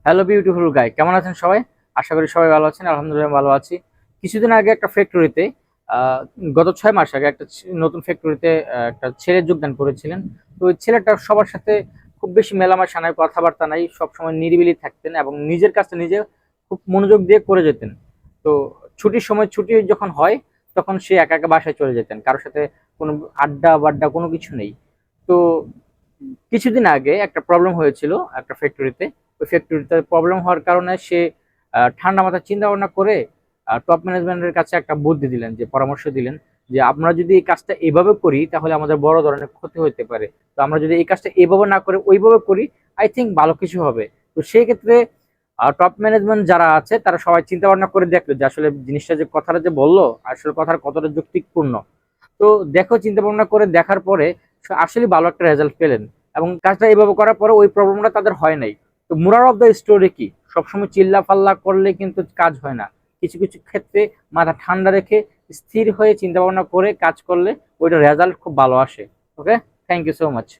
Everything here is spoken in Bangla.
হ্যালো বিউটিফুল গাই, কেমন আছেন সবাই? আশা করি সবাই ভালো আছেন। আলহামদুলিল্লাহ ভালো আছি। কিছুদিন আগে একটা ফ্যাক্টরিতে আহ, গত 6 মাস আগে একটা নতুন ফ্যাক্টরিতে একটা ছেলে যোগদান করেছিলেন। তো ওই ছেলেটা সবার সাথে খুব বেশি মেলামেশা নাই, কথাবার্তা নাই, সবসময় নিরিবিলি থাকতেন এবং নিজের কাজটা নিজে খুব মনোযোগ দিয়ে করে যেতেন। তো ছুটির সময় ছুটি যখন হয় তখন সে একা একা বাসায় চলে যেতেন, কারোর সাথে কোনো আড্ডা বাড্ডা কোনো কিছু নেই। তো কিছুদিন আগে একটা প্রবলেম হয়েছিল একটা ফ্যাক্টরিতে। ওই ফ্যাক্টরিতে প্রবলেম হওয়ার কারণে সে ঠান্ডা মাথায় চিন্তা ভাবনা করে টপ ম্যানেজমেন্টের কাছে একটা বুদ্ধি দিলেন, যে পরামর্শ দিলেন যে আমরা যদি এই কাজটা এভাবে করি তাহলে আমাদের বড় ধরনের ক্ষতি হতে পারে। তো আমরা যদি এই কাজটা এভাবে না করে ওইভাবে করি, আই থিঙ্ক ভালো কিছু হবে। তো সেই ক্ষেত্রে টপ ম্যানেজমেন্ট যারা আছে তারা সবাই চিন্তা ভাবনা করে দেখলো যে আসলে জিনিসটা যে কথাটা যে বললো আসলে কথার কতটা যৌক্তিকপূর্ণ। তো দেখো, চিন্তা ভাবনা করে দেখার পরে আসলে ভালো একটা রেজাল্ট পেলেন এবং কাজটা এইভাবে করার পরে ওই প্রবলেমটা তাদের হয় নাই। তো মোরাল অফ দ্য স্টোরি কি, সবসময় চিল্লা পাল্লা করলে কিন্তু কাজ হয় না। কিছু কিছু ক্ষেত্রে মাথা ঠান্ডা রেখে স্থির হয়ে চিন্তা ভাবনা করে কাজ করলে ওইটা রেজাল্ট খুব ভালো আসে। ওকে, থ্যাংক ইউ সো মাচ।